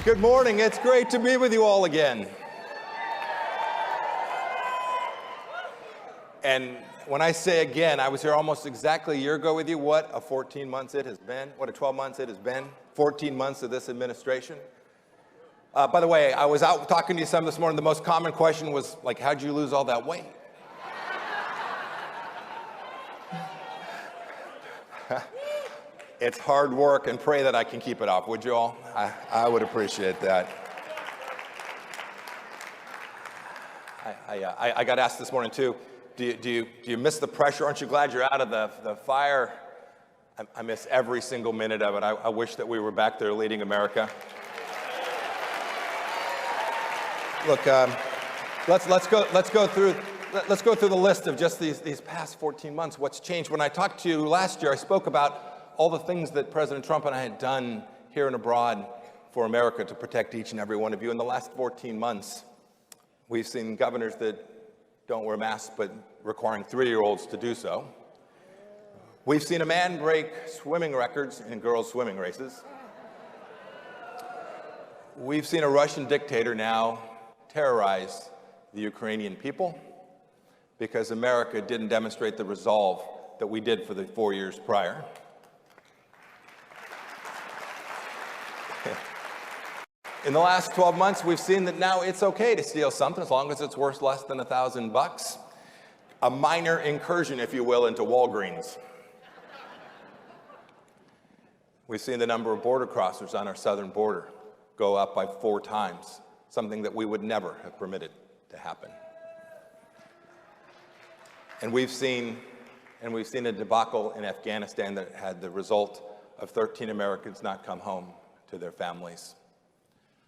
Good morning. It's great to be with you all again. And when I say again, I was here almost exactly a year ago with you. What a 14 months it has been. What a 12 months it has been. 14 months of this administration. By the way, I was out talking to you some this morning. The most common question was, like, how'd you lose all that weight? It's hard work, and pray that I can keep it off, would you all? I would appreciate that. I got asked this morning, too, do you miss the pressure? Aren't you glad you're out of the fire? I miss every single minute of it. I wish that we were back there leading America. Look, let's go through the list of just these past 14 months. What's changed? When I talked to you last year, I spoke about all the things that President Trump and I had done here and abroad for America to protect each and every one of you. In the last 14 months, we've seen governors that don't wear masks, but requiring 3-year-olds to do so. We've seen a man break swimming records in girls' swimming races. We've seen a Russian dictator now terrorize the Ukrainian people because America didn't demonstrate the resolve that we did for the 4 years prior. In the last 12 months, we've seen that now it's okay to steal something as long as it's worth less than $1,000. A minor incursion, if you will, into Walgreens. We've seen the number of border crossers on our southern border go up by 4 times, something that we would never have permitted to happen. And we've seen a debacle in Afghanistan that had the result of 13 Americans not come home to their families.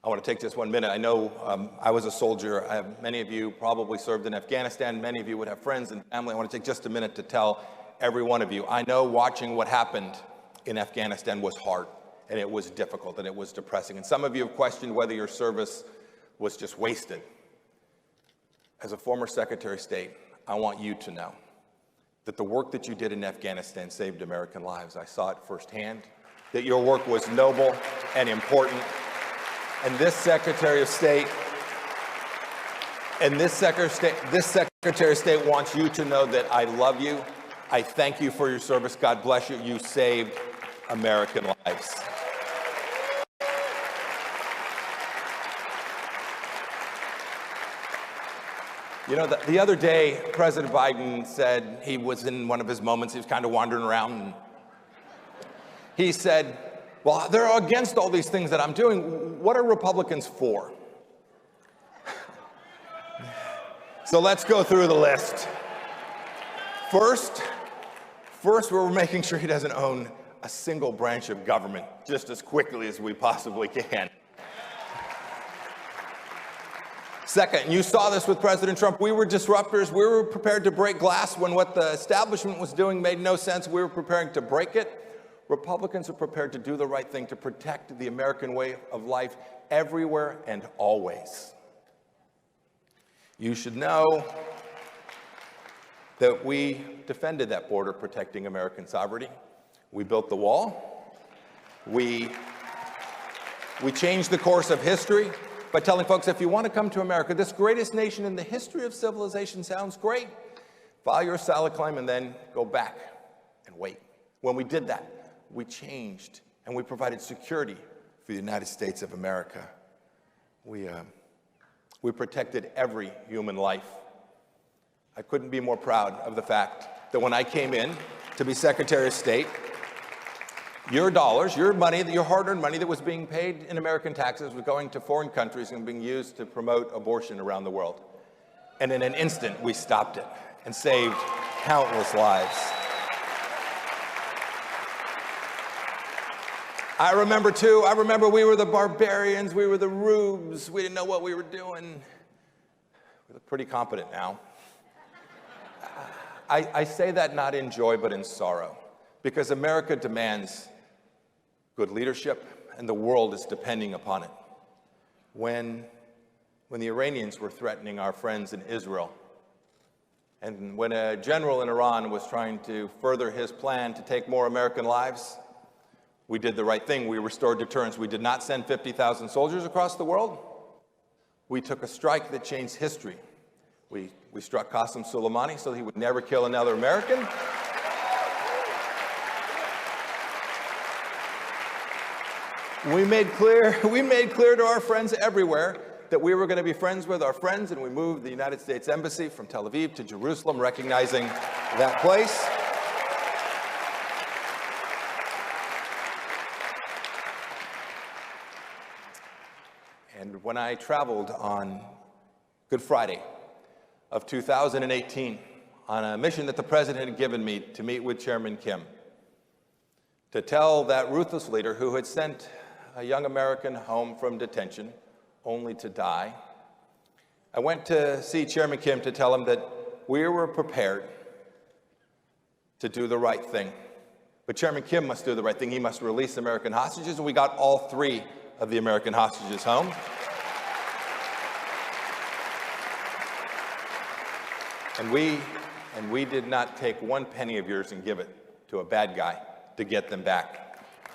I want to take just 1 minute. I know I was a soldier. Many of you probably served in Afghanistan. Many of you would have friends and family. I want to take just a minute to tell every one of you, I know watching what happened in Afghanistan was hard, and it was difficult, and it was depressing. And some of you have questioned whether your service was just wasted. As a former Secretary of State, I want you to know that the work that you did in Afghanistan saved American lives. I saw it firsthand, that your work was noble and important. And this Secretary of State, wants you to know that I love you. I thank you for your service. God bless you. You saved American lives. You know, the other day, President Biden said he was in one of his moments. He was kind of wandering around, and he said, well, they're against all these things that I'm doing. What are Republicans for? So let's go through the list. First, we're making sure he doesn't own a single branch of government just as quickly as we possibly can. Second, you saw this with President Trump. We were disruptors. We were prepared to break glass when what the establishment was doing made no sense. We were preparing to break it. Republicans are prepared to do the right thing to protect the American way of life everywhere and always. You should know that we defended that border, protecting American sovereignty. We built the wall. We changed the course of history by telling folks, if you want to come to America, this greatest nation in the history of civilization sounds great. File your asylum claim and then go back and wait. When we did that, we changed and we provided security for the United States of America. We protected every human life. I couldn't be more proud of the fact that when I came in to be Secretary of State, your dollars, your money, your hard-earned money that was being paid in American taxes was going to foreign countries and being used to promote abortion around the world. And in an instant, we stopped it and saved countless lives. I remember we were the barbarians, we were the rubes, we didn't know what we were doing. We look pretty competent now. I say that not in joy, but in sorrow, because America demands good leadership, and the world is depending upon it. When the Iranians were threatening our friends in Israel, and when a general in Iran was trying to further his plan to take more American lives, We did the right thing. We restored deterrence. We did not send 50,000 soldiers across the world. We took a strike that changed history. We struck Qasem Soleimani so he would never kill another American. We made clear to our friends everywhere that we were going to be friends with our friends, and we moved the United States Embassy from Tel Aviv to Jerusalem, recognizing that place. And when I traveled on Good Friday of 2018 on a mission that the President had given me to meet with Chairman Kim, to tell that ruthless leader who had sent a young American home from detention only to die, I went to see Chairman Kim to tell him that we were prepared to do the right thing. But Chairman Kim must do the right thing. He must release American hostages, and we got all 3 of the American hostages home. And we did not take 1 penny of yours and give it to a bad guy to get them back.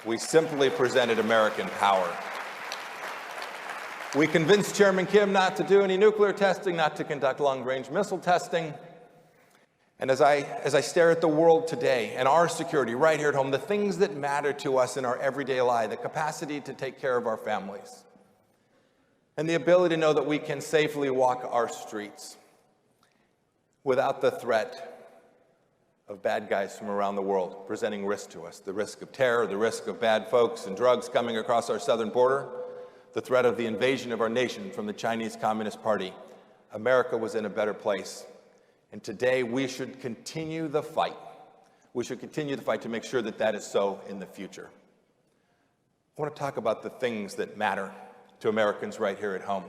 We simply presented American power. We convinced Chairman Kim not to do any nuclear testing, not to conduct long-range missile testing. And as I stare at the world today and our security right here at home, the things that matter to us in our everyday life, the capacity to take care of our families, and the ability to know that we can safely walk our streets without the threat of bad guys from around the world presenting risk to us, the risk of terror, the risk of bad folks and drugs coming across our southern border, the threat of the invasion of our nation from the Chinese Communist Party, America was in a better place. And today we should continue the fight. We should continue the fight to make sure that that is so in the future. I want to talk about the things that matter to Americans right here at home.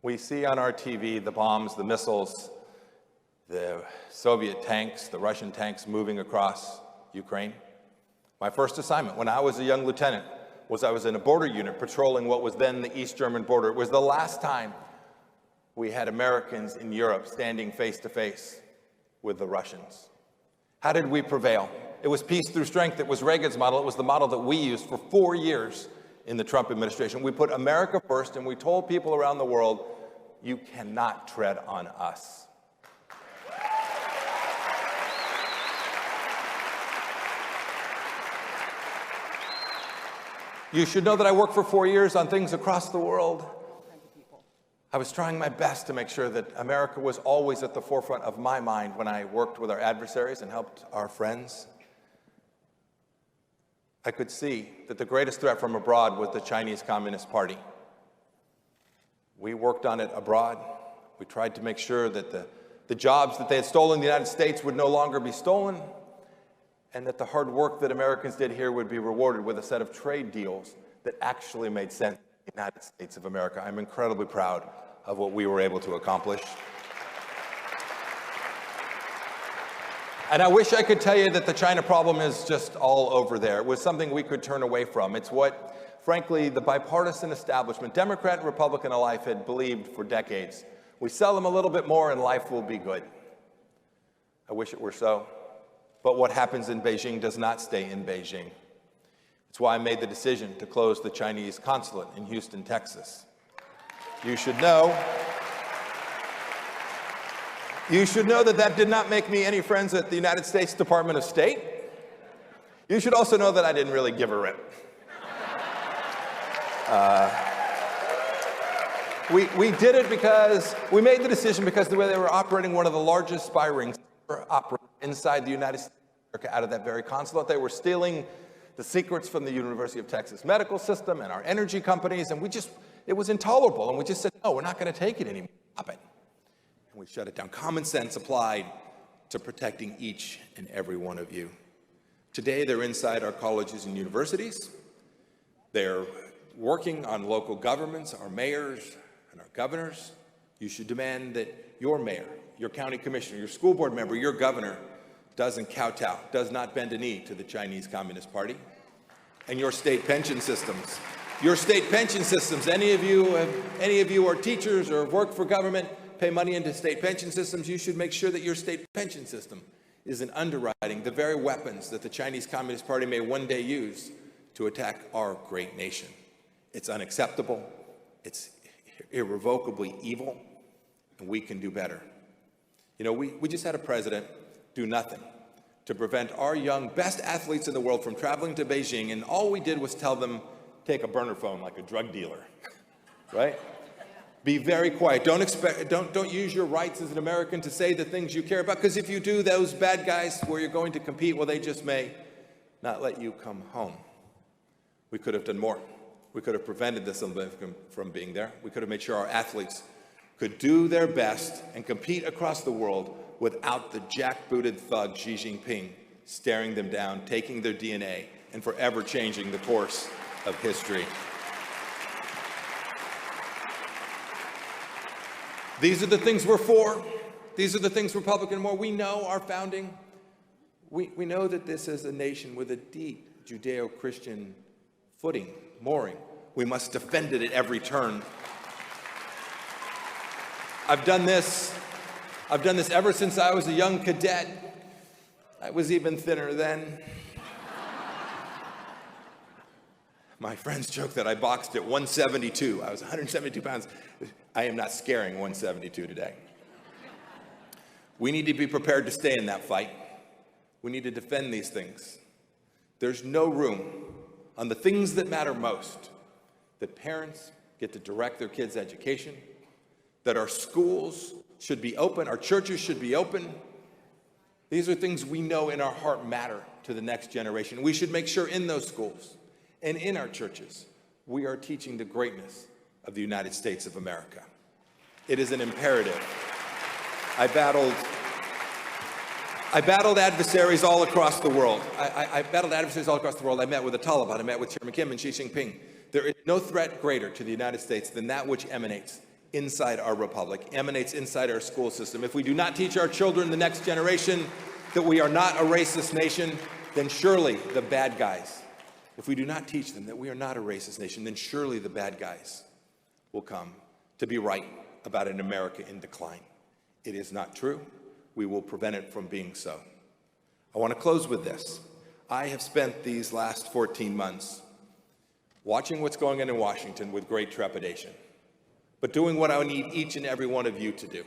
We see on our TV the bombs, the missiles, the Soviet tanks, the Russian tanks moving across Ukraine. My first assignment when I was a young lieutenant I was in a border unit patrolling what was then the East German border. It was the last time we had Americans in Europe standing face to face with the Russians. How did we prevail? It was peace through strength. It was Reagan's model. It was the model that we used for 4 years in the Trump administration. We put America first, and we told people around the world, you cannot tread on us. You should know that I worked for 4 years on things across the world. I was trying my best to make sure that America was always at the forefront of my mind when I worked with our adversaries and helped our friends. I could see that the greatest threat from abroad was the Chinese Communist Party. We worked on it abroad. We tried to make sure that the jobs that they had stolen in the United States would no longer be stolen, and that the hard work that Americans did here would be rewarded with a set of trade deals that actually made sense in the United States of America. I'm incredibly proud of what we were able to accomplish. And I wish I could tell you that the China problem is just all over there. It was something we could turn away from. It's what, frankly, the bipartisan establishment, Democrat and Republican alike, had believed for decades. We sell them a little bit more and life will be good. I wish it were so. But what happens in Beijing does not stay in Beijing. It's why I made the decision to close the Chinese consulate in Houston, Texas. You should know that that did not make me any friends at the United States Department of State. You should also know that I didn't really give a rip. We did it because we made the decision because the way they were operating one of the largest spy rings inside the United States of America out of that very consulate. They were stealing the secrets from the University of Texas medical system and our energy companies, and it was intolerable, and we just said, no, we're not going to take it anymore. Stop it. And we shut it down. Common sense applied to protecting each and every one of you. Today, they're inside our colleges and universities. They're working on local governments, our mayors and our governors. You should demand that your mayor, your county commissioner, your school board member, your governor doesn't kowtow, does not bend a knee to the Chinese Communist Party. And your state pension systems. Your state pension systems, any of you are teachers or work for government, pay money into state pension systems, you should make sure that your state pension system is in underwriting the very weapons that the Chinese Communist Party may one day use to attack our great nation. It's unacceptable, it's irrevocably evil, and we can do better. You know, we just had a president do nothing to prevent our young best athletes in the world from traveling to Beijing, and all we did was tell them, take a burner phone like a drug dealer, right? Be very quiet. Don't use your rights as an American to say the things you care about, because if you do, those bad guys where you're going to compete, well, they just may not let you come home. We could have done more. We could have prevented this from being there. We could have made sure our athletes could do their best and compete across the world without the jackbooted thug Xi Jinping staring them down, taking their DNA, and forever changing the course of history. These are the things we're for. These are the things Republican more. We know our founding. We know that this is a nation with a deep Judeo-Christian footing, mooring. We must defend it at every turn. I've done this ever since I was a young cadet. I was even thinner then. My friends joke that I boxed at 172. I was 172 pounds. I am not scaring 172 today. We need to be prepared to stay in that fight. We need to defend these things. There's no room on the things that matter most, that parents get to direct their kids' education, that our schools should be open, our churches should be open. These are things we know in our heart matter to the next generation. We should make sure in those schools and in our churches, we are teaching the greatness of the United States of America. It is an imperative. I battled adversaries all across the world. I met with the Taliban. I met with Chairman Kim and Xi Jinping. There is no threat greater to the United States than that which emanates inside our republic, emanates inside our school system. If we do not teach our children, the next generation, that we are not a racist nation, then surely the bad guys. If we do not teach them that we are not a racist nation, then surely the bad guys will come to be right about an America in decline. It is not true. We will prevent it from being so. I want to close with this. I have spent these last 14 months watching what's going on in Washington with great trepidation, but doing what I need each and every one of you to do,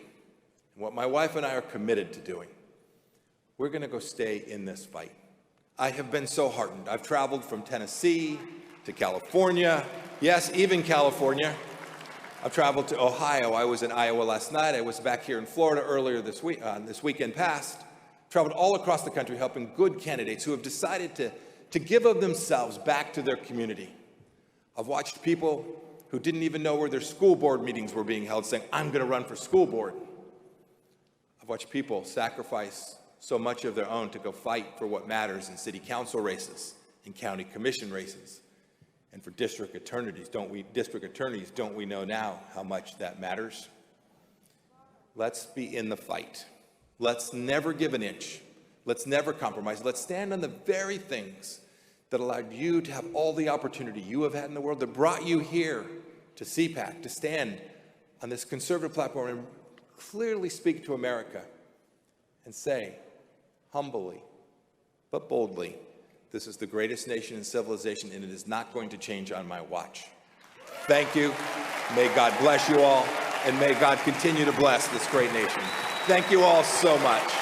and what my wife and I are committed to doing. We're going to go stay in this fight. I have been so heartened. I've traveled from Tennessee to California, yes, even California. I've traveled to Ohio. I was in Iowa last night. I was back here in Florida earlier this weekend past. Traveled all across the country helping good candidates who have decided to give of themselves back to their community. I've watched people who didn't even know where their school board meetings were being held saying, I'm going to run for school board. I've watched people sacrifice so much of their own to go fight for what matters in city council races, in county commission races, and for district attorneys. Don't we know now how much that matters? Let's be in the fight. Let's never give an inch. Let's never compromise. Let's stand on the very things that allowed you to have all the opportunity you have had in the world, that brought you here to Cpac, to stand on this conservative platform and clearly speak to America and say, humbly, but boldly, this is the greatest nation in civilization, and it is not going to change on my watch. Thank you. May God bless you all, and may God continue to bless this great nation. Thank you all so much.